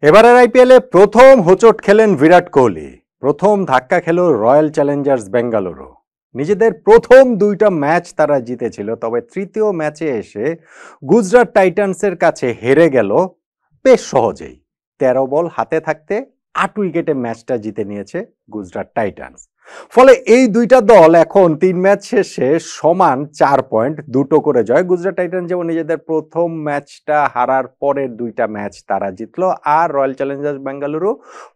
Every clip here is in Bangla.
এবারের আইপিএলে প্রথম হোঁচট খেলেন বিরাট কোহলি। প্রথম ধাক্কা খেল রয়্যাল চ্যালেঞ্জার্স বেঙ্গালুরু। নিজেদের প্রথম দুইটা ম্যাচ তারা জিতেছিল, তবে তৃতীয় ম্যাচে এসে গুজরাট টাইটান্সের কাছে হেরে গেল বেশ সহজেই। 13 বল হাতে থাকতে 8 উইকেটে ম্যাচটা জিতে নিয়েছে গুজরাট টাইটান্স। ফলে এই দুইটা দল এখন 3 ম্যাচ শেষে সমান 4 পয়েন্ট, দুটো করে জয়। গুজরাট টাইটান্স যেমন নিজেদের প্রথম ম্যাচটা হারার পরের দুইটা ম্যাচ তারা জিতলো, আর রয়্যাল চ্যালেঞ্জার্স বেঙ্গালুরু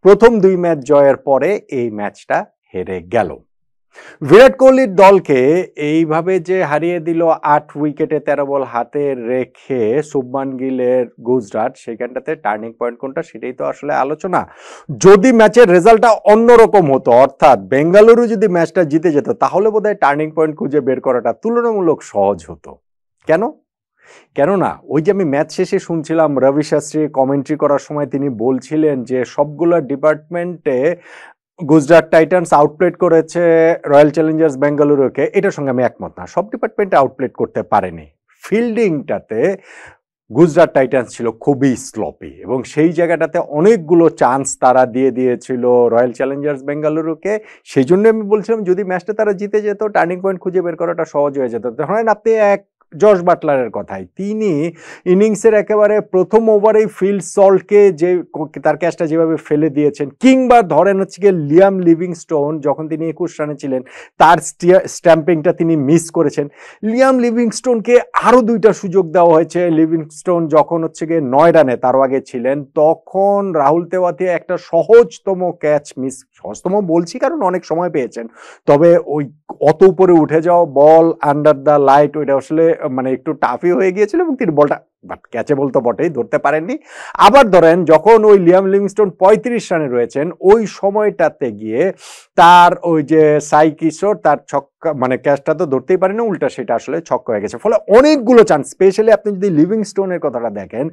প্রথম 2 ম্যাচ জয়ের পরে এই ম্যাচটা হেরে গেল। বিরাট কোহলির দলকে এইভাবে যে হারিয়ে দিল 8 উইকেটে 13 বল হাতে রেখে শুভমান গিলের গুজরাট, সেখানটাতে টার্নিং পয়েন্ট কোনটা সেটাই তো আসলে আলোচনা। যদি ম্যাচের রেজাল্টটা অন্যরকম হতো, অর্থাৎ বেঙ্গালুরু যদি ম্যাচটা জিতে যেত, তাহলে বোধহয় টার্নিং পয়েন্ট খুঁজে বের করাটা তুলনামূলক সহজ হতো। কেননা ওই যে আমি ম্যাচ শেষে শুনছিলাম রবি শাস্ত্রী কমেন্ট্রি করার সময় তিনি বলছিলেন যে সবগুলো ডিপার্টমেন্টে গুজরাট টাইটান্স আউটপ্লেট করেছে রয়্যাল চ্যালেঞ্জার্স বেঙ্গালুরুকে। এটার সঙ্গে আমি একমত না, সব ডিপার্টমেন্টে আউটপ্লেট করতে পারেনি। ফিল্ডিংটাতে গুজরাট টাইটান্স ছিল খুবই স্লপি, এবং সেই জায়গাটাতে অনেকগুলো চান্স তারা দিয়ে দিয়েছিল রয়্যাল চ্যালেঞ্জার্স বেঙ্গালুরুকে। সেই জন্য আমি বলছিলাম যদি ম্যাচটা তারা জিতে যেত, টার্নিং পয়েন্ট খুঁজে বের করাটা সহজ হয়ে যেত। ধরেন আপনি জশ বাটলারের কথাই, তিনি ইনিংসের একেবারে প্রথম ওভারেই ফিল সল্টকে যে তার ক্যাচটা যেভাবে ফেলে দিয়েছেন, কিংবা ধরেন হচ্ছে গিয়ে লিয়াম লিভিংস্টোন যখন তিনি 21 রানে ছিলেন, তার স্ট্যাম্পিংটা তিনি মিস করেছেন। লিয়াম লিভিংস্টোনকে আরও 2টা সুযোগ দেওয়া হয়েছে। লিভিংস্টোন যখন হচ্ছে গিয়ে 9 রানে তারও আগে ছিলেন, তখন রাহুল তেওয়াতিয়া একটা সহজতম ক্যাচ মিস, সহজতম বলছি কারণ অনেক সময় পেয়েছেন, তবে ওই অত উপরে উঠে যাওয়া বল আন্ডার দ্য লাইট, ওইটা আসলে মানে একটু টাফই হয়ে গিয়েছিল, এবং তিনি বলটা ক্যাচে বলতে বটেই ধরতে পারেননি। আবার ধরেন যখন ওই লিয়াম লিভিংস্টোন 35 রানে রয়েছেন, ওই সময়টাতে গিয়ে তার ওই যে সাই কিশোর তার ছক্কা মানে ক্যাচটা তো ধরতেই পারেনি, উল্টা সেটা আসলে ছক্কা হয়ে গেছে। ফলে অনেকগুলো চান্স, স্পেশালি আপনি যদি লিভিংস্টোনের কথাটা দেখেন,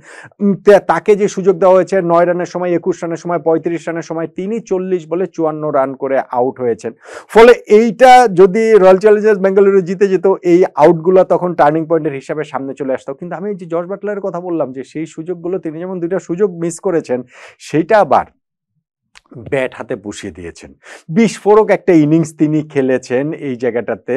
তাকে যে সুযোগ দেওয়া হয়েছে 9 রানের সময়, 21 রানের সময়, 35 রানের সময়, তিনি 40 বলে 54 রান করে আউট হয়েছেন। ফলে এইটা যদি রয়্যাল চ্যালেঞ্জার্স বেঙ্গালুরু জিতে যেত, এই আউটগুলো তখন টার্নিং পয়েন্টের হিসাবে সামনে চলে আসতো। কিন্তু আমি যে জশ বাটলারের কথা বললাম যে সেই সুযোগগুলো তিনি যেমন 2টা সুযোগ মিস করেছেন, সেইটা আবার ব্যাট হাতে বসিয়ে দিয়েছেন। বিস্ফোরক একটা ইনিংস তিনি খেলেছেন এই জায়গাটাতে।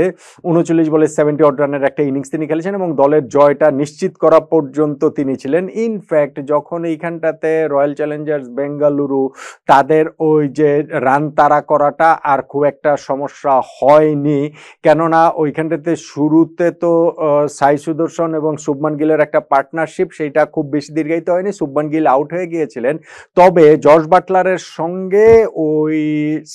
39 বলে 70 অড রানের একটা ইনিংস তিনি খেলেছেন, এবং দলের জয়টা নিশ্চিত করা পর্যন্ত তিনি ছিলেন। ইনফ্যাক্ট যখন এইখানটাতে রয়্যাল চ্যালেঞ্জার্স বেঙ্গালুরু তাদের ওই যে রান তাড়া করাটা আর খুব একটা সমস্যা হয়নি, কেননা ওইখানটাতে শুরুতে তো সাই সুদর্শন এবং শুভমান গিলের একটা পার্টনারশিপ, সেইটা খুব বেশি দীর্ঘায়িত হয়নি, শুভমান গিল আউট হয়ে গিয়েছিলেন। তবে জশ বাটলারের সঙ্গে ওই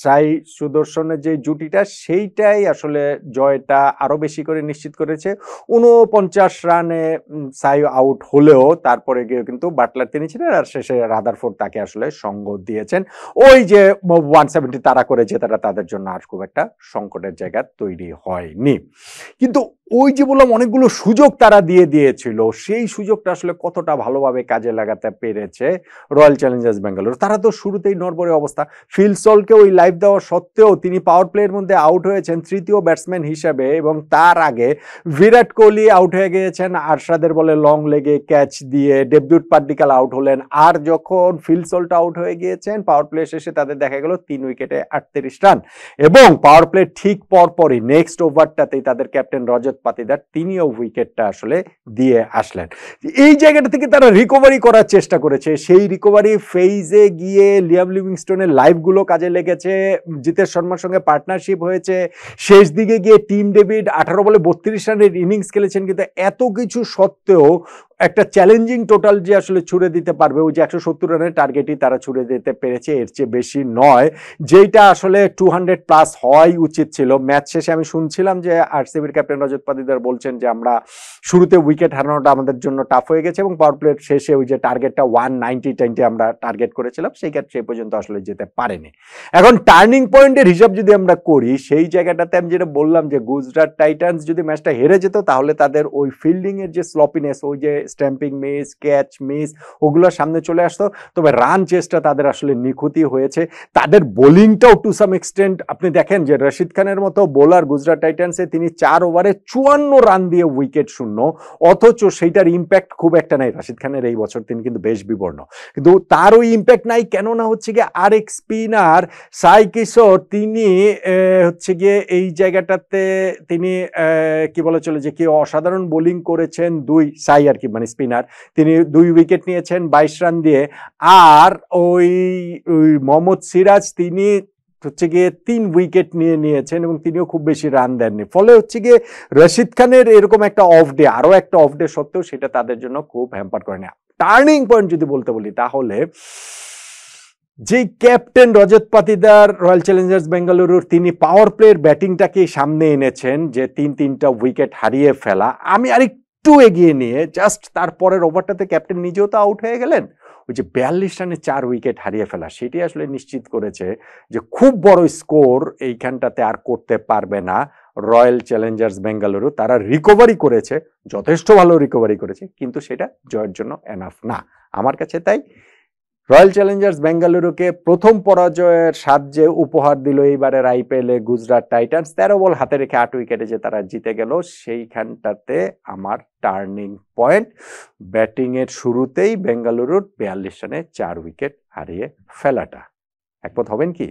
সাই সুদর্শনের যে জুটিটা, সেইটাই আসলে জয়টা আরো বেশি করে নিশ্চিত করেছে। 49 রানে সাই আউট হলেও তারপরে গিয়ে কিন্তু বাটলার তিনি ছিলেন, আর শেষে রাদারফোর্ড তাকে আসলে সঙ্গ দিয়েছেন। ওই যে 170 তারা করে জেতাটা তাদের জন্য আর খুব একটা সংকটের জায়গা তৈরি হয়নি। কিন্তু ওই যে বললাম অনেকগুলো সুযোগ তারা দিয়ে দিয়েছিল, সেই সুযোগটা আসলে কতটা ভালোভাবে কাজে লাগাতে পেরেছে রয়্যাল চ্যালেঞ্জার্স বেঙ্গালুরু। তারা তো শুরুতেই নড়বড়ে অবস্থা, ফিল সল্টকে ওই লাইভ দেওয়া সত্ত্বেও তিনি পাওয়ার প্লের মধ্যে আউট হয়েছেন তৃতীয় ব্যাটসম্যান হিসেবে, এবং তার আগে বিরাট কোহলি আউট হয়ে গিয়েছেন আরশাদের বলে লং লেগে ক্যাচ দিয়ে, ডেভিড পাড্ডিকাল আউট হলেন। আর যখন ফিল সল্ট আউট হয়ে গিয়েছেন, পাওয়ার প্লে শেষে তাদের দেখা গেল 3 উইকেটে 38 রান, এবং পাওয়ার প্লে ঠিক পরপরই নেক্সট ওভারটাতেই তাদের ক্যাপ্টেন রজত পাতিদার তিনিও উইকেটটা আসলে দিয়ে আসলেন। এই জায়গাটা থেকে তারা রিকভারি করার চেষ্টা করেছে। সেই রিকভারি ফেজে গিয়ে লিয়াম লিভিংস্টোনের লাইভগুলো কাজে লেগেছে, জিতেশ শর্মার সঙ্গে পার্টনারশিপ হয়েছে, শেষ দিকে গিয়ে টিম ডেভিড 18 বলে 32 রানের ইনিংস খেলেছেন। কিন্তু এত কিছু সত্ত্বেও একটা চ্যালেঞ্জিং টোটাল যে আসলে ছুড়ে দিতে পারবে, ওই যে 170 রানের টার্গেটই তারা ছুড়ে দিতে পেরেছে, এর চেয়ে বেশি নয়, যেটা আসলে 200 প্লাস হওয়াই উচিত ছিল। ম্যাচ শেষে আমি শুনছিলাম যে আরসিবির ক্যাপ্টেন রজত পাতিদার বলছেন যে আমরা শুরুতে উইকেট হারানোটা আমাদের জন্য টাফ হয়ে গেছে, এবং পাওয়ার প্লের শেষে ওই যে টার্গেটটা 190 আমরা টার্গেট করেছিলাম, সেই ক্ষেত্রে এই পর্যন্ত আসলে যেতে পারেনি। এখন টার্নিং পয়েন্টের হিসাব যদি আমরা করি, সেই জায়গাটাতে আমি যেটা বললাম যে গুজরাট টাইটান্স যদি ম্যাচটা হেরে যেত, তাহলে তাদের ওই ফিল্ডিং এর যে স্লপিনেস, ওই যে স্ট্যাম্পিং মিস, ক্যাচ মিস, ওগুলো সামনে চলে আসতো। তবে রান চেসটা তাদের আসলে নিখুঁতই হয়েছে। তাদের বোলিংটাও টু সাম এক্সটেন্ট আপনি দেখেন যে রশিদ খানের মতো বোলার গুজরাট টাইটান্সে তিনি 4 ওভারে 54 রান দিয়ে উইকেট শূন্য, অথচ সেইটার ইম্প্যাক্ট খুব একটা নাই। রশিদ খানের এই বছর তিনি কিন্তু বেশ বিবর্ণ, কিন্তু তার ওই ইম্প্যাক্ট নাই কেননা হচ্ছে গিয়ে আরেক স্পিনার সাই কিশোর তিনি হচ্ছে গিয়ে এই জায়গাটাতে তিনি কি বলা চলে যে কি অসাধারণ বোলিং করেছেন, সাই আর কি মানে স্পিনার, তিনি 2 উইকেট নিয়েছেন 22 রান দিয়ে। আর ওই মোহাম্মদ সিরাজ তিনি হচ্ছে গিয়ে 3 উইকেট নিয়েছেন এবং তিনিও খুব বেশি রান দেননি। ফলে হচ্ছে গিয়ে রশিদ খানের এরকম একটা অফ ডে, আরো একটা অফ ডে সত্ত্বেও সেটা তাদের জন্য খুব হ্যাম্পার করে না। টার্নিং পয়েন্ট যদি বলতে বলি তাহলে যে captain Rajat Patidar royal Challengers বেঙ্গালুরুর তিনি পাওয়ার প্লের ব্যাটিংটাকে সামনে এনেছেন, যে 3-3টা উইকেট হারিয়ে ফেলা। আমি আরেকটু এগিয়ে নিয়ে জাস্ট তারপরের ওভারটাতে ক্যাপ্টেন নিজেও তো আউট হয়ে গেলেন, ওই যে 42 রানে 4 উইকেট হারিয়ে ফেলা, সেটি আসলে নিশ্চিত করেছে যে খুব বড় স্কোর এইখানটাতে আর করতে পারবে না রয়্যাল চ্যালেঞ্জার্স বেঙ্গালুরু। তারা রিকভারি করেছে, যথেষ্ট ভালো রিকভারি করেছে, কিন্তু সেটা জয়ের জন্য এনাফ না আমার কাছে। তাই রয়্যাল চ্যালেঞ্জার্স বেঙ্গালুরুকে প্রথম পরাজয়ের স্বাদ যে উপহার দিল এইবারের আইপিএলে গুজরাট টাইটান্স, 13 বল হাতে রেখে 8 উইকেটে যে তারা জিতে গেল, সেইখানটাতে আমার টার্নিং পয়েন্ট ব্যাটিং এর শুরুতেই বেঙ্গালুরুর 42 রানে 4 উইকেট হারিয়ে ফেলাটা। একমত হবেন কি?